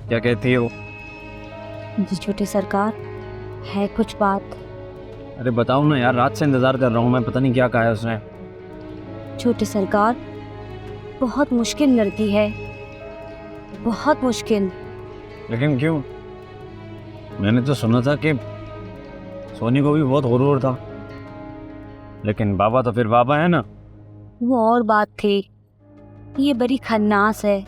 क्या कहती है वो? जी छोटे सरकार, है कुछ बात। अरे बताओ ना यार, रात से इंतजार कर रहा हूँ मैं, पता नहीं क्या कहा है उसने। छोटे सरकार, बहुत मुश्किल लड़की है, बहुत मुश्किल। लेकिन क्यों? मैंने तो सुना था कि सोनी को भी बहुत गुरूर था, लेकिन बाबा तो फिर बाबा है ना। वो और बात थी, ये बड़ी खन्नास है,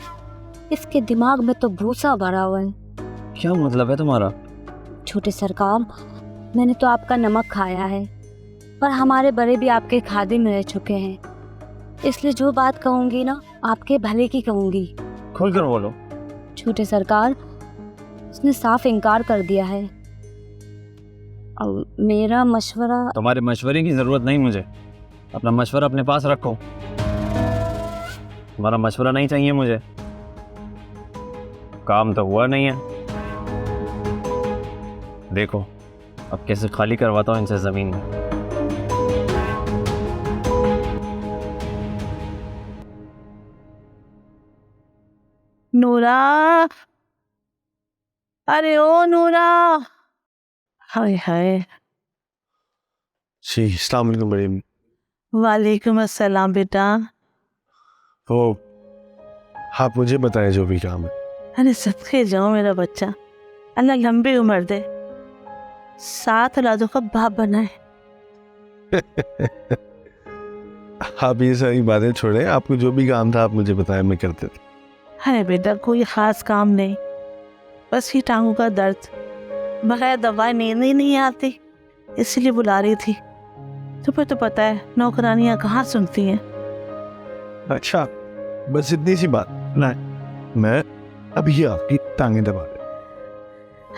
इसके दिमाग में तो भूसा भरा हुआ है। क्या मतलब है तुम्हारा? छोटे सरकार, मैंने तो आपका नमक खाया है, पर हमारे बड़े भी आपके खादिम रह चुके हैं, इसलिए जो बात कहूँगी ना, आपके भले की कहूँगी। खुल कर बोलो। छोटे सरकार, उसने साफ इनकार कर दिया है। अब मेरा मशवरा। तुम्हारे मशवरे की जरूरत नहीं मुझे, अपना मशवरा अपने पास रखो। तुम्हारा मशवरा नहीं चाहिए मुझे, काम तो हुआ नहीं है। देखो अब कैसे खाली करवाता हूँ इनसे जमीन में। नूरा, अरे ओ नूरा, हाय हाय। जी अस्सलाम वालेकुम बड़ी अम्मी। वालेकुम अस्सलाम बेटा। वो आप मुझे बताएं जो भी काम है। अरे सदके जाओ मेरा बच्चा, अल्लाह लंबी उम्र दे, 7 औलादों का बाप बनाए। आप ये सारी बातें छोड़ें, आपको जो भी काम था आप मुझे बताएं, मैं कर देता। अरे बेटा कोई ख़ास काम नहीं, बस ये टांगों का दर्द, बगैर दवाई नींद ही नहीं आती, इसलिए बुला रही थी। तुम्हें तो पता है नौकरानियाँ कहाँ सुनती हैं। अच्छा बस इतनी सी बात ना, मैं अभी आपकी टांगें दबा दे।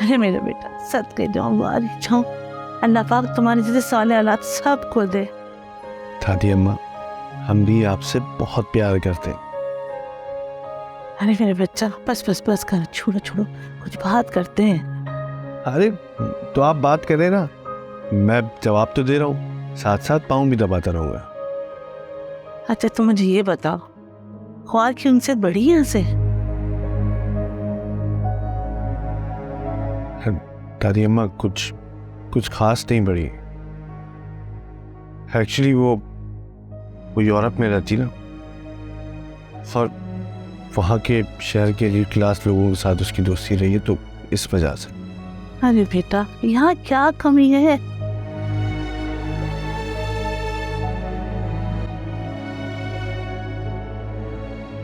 अरे मेरे बेटा सदके जाऊँ बारी जाऊँ, अल्लाह पाक तुम्हारी जैसे साले औलाद सबको दे। दादी अम्मा, हम भी आपसे बहुत प्यार करते हैं। अरे मेरे बच्चा बस बस बस कर, छोड़ो छोड़ो, कुछ बात करते हैं। अरे तो आप बात करें ना, मैं जवाब तो दे रहा हूँ, साथ साथ पाँव भी दबाता रहूँगा। अच्छा तुम मुझे ये बताओ, ख्वार की उनसे बड़ी यहाँ से? दादी अम्मा कुछ खास नहीं बड़ी। एक्चुअली वो यूरोप में रहती ना, और वहाँ के शहर के एलीट क्लास लोगों के साथ उसकी दोस्ती रही है, तो इस वजह से। अरे बेटा यहाँ क्या कमी है?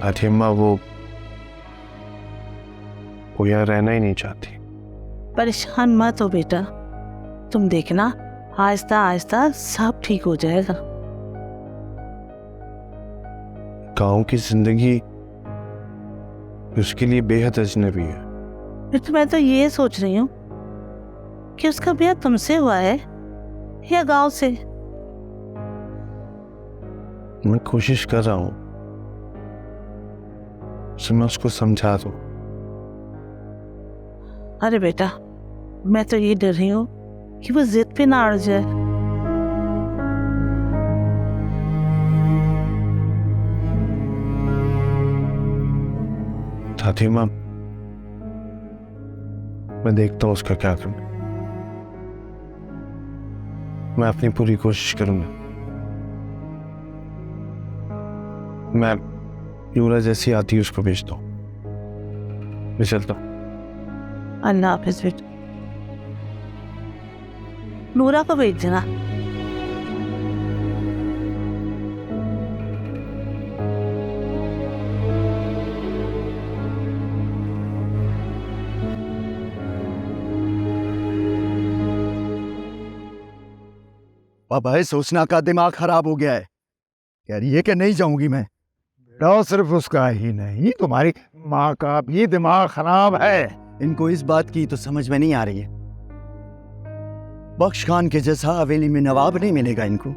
दादी अम्मा वो यहाँ रहना ही नहीं चाहती। परेशान मत हो बेटा, तुम देखना आहिस्ता आहिस्ता सब ठीक हो जाएगा। गांव की जिंदगी उसके लिए बेहद अजनबी है। फिर तो मैं तो ये सोच रही हूँ कि उसका ब्याह तुमसे हुआ है या गांव से? मैं कोशिश कर रहा हूँ, मैं उसको समझा दूँ। अरे बेटा मैं तो ये डर रही हूँ कि वो जिद पे ना अड़ जाए। दादी माँ, मैं देखता हूँ उसका क्या करना। मैं अपनी पूरी कोशिश करूंगा। मैं नूरा जैसी आती है उसको भेजता हूँ। मैं चलता हूँ। अल्लाह हाफिज बेटा। नूरा को भेज देना। पापा है, सोचना का दिमाग खराब हो गया है। कह रही है कि नहीं जाऊंगी मैं। बेटा सिर्फ उसका ही नहीं, तुम्हारी माँ का भी दिमाग खराब है। इनको इस बात की तो समझ में नहीं आ रही है। बख्श खान के जैसा हवेली में नवाब नहीं मिलेगा इनको।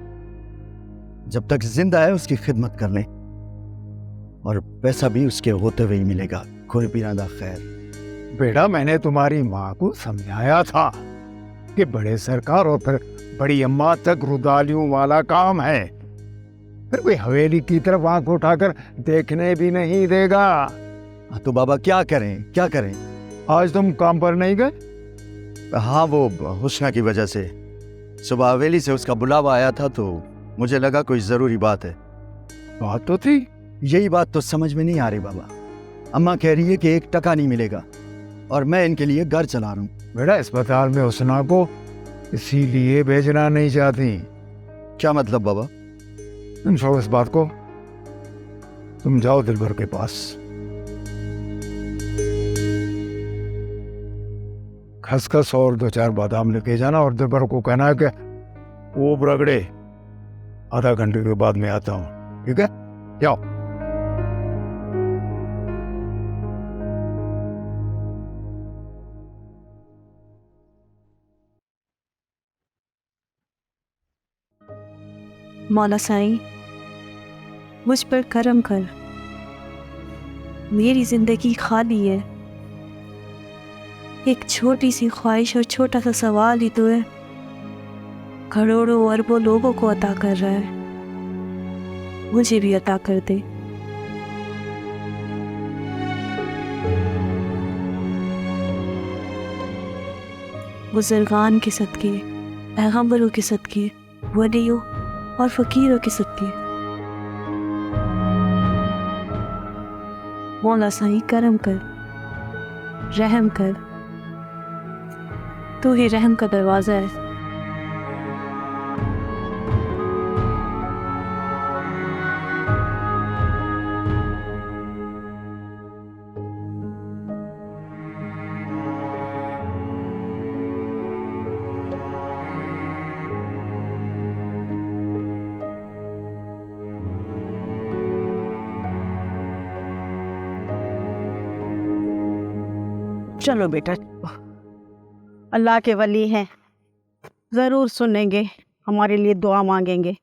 जब तक जिंदा है उसकी खिदमत कर लें, और पैसा भी उसके होते हुए ही मिलेगा। कोई बिरादा खैर। बेटा मैंने तुम्हारी माँ को समझाया था कि बड़े सरकार और फिर बड़ी अम्मा तक रुदालियों वाला काम है, फिर कोई हवेली की तरफ आंख उठाकर देखने भी नहीं देगा। तो बाबा क्या करें क्या करें? आज तुम काम पर नहीं गए? हाँ, वो हुस्ना की वजह से सुबह हवेली से उसका बुलावा आया था, तो मुझे लगा कोई ज़रूरी बात है। बात तो थी। यही बात तो समझ में नहीं आ रही बाबा। अम्मा कह रही है कि 1 टका नहीं मिलेगा और मैं इनके लिए घर चला रहा हूँ। बेटा, अस्पताल में हुस्ना को इसीलिए भेजना नहीं चाहती। क्या मतलब बाबा? तुम छोड़ो इस बात को, तुम जाओ दिलबर के पास, खसखस और 2-4 बादाम लेके जाना और दिलबर को कहना है कि वो रगड़े। आधा घंटे के बाद मैं आता हूँ, ठीक है? जाओ। मौला साईं, मुझ पर करम कर। मेरी जिंदगी खाली है। एक छोटी सी ख्वाहिश और छोटा सा सवाल ही तो है, करोड़ों अरबों लोगों को अता कर रहा है, मुझे भी अता कर दे। बुजुर्गान के सदके, पैगंबरों के सदके, वलियों और फकीरों के सदके। मौला साईं करम कर, रहम कर। तू ही रहम का दरवाज़ा है। चलो बेटा, अल्लाह के वली हैं, ज़रूर सुनेंगे, हमारे लिए दुआ मांगेंगे।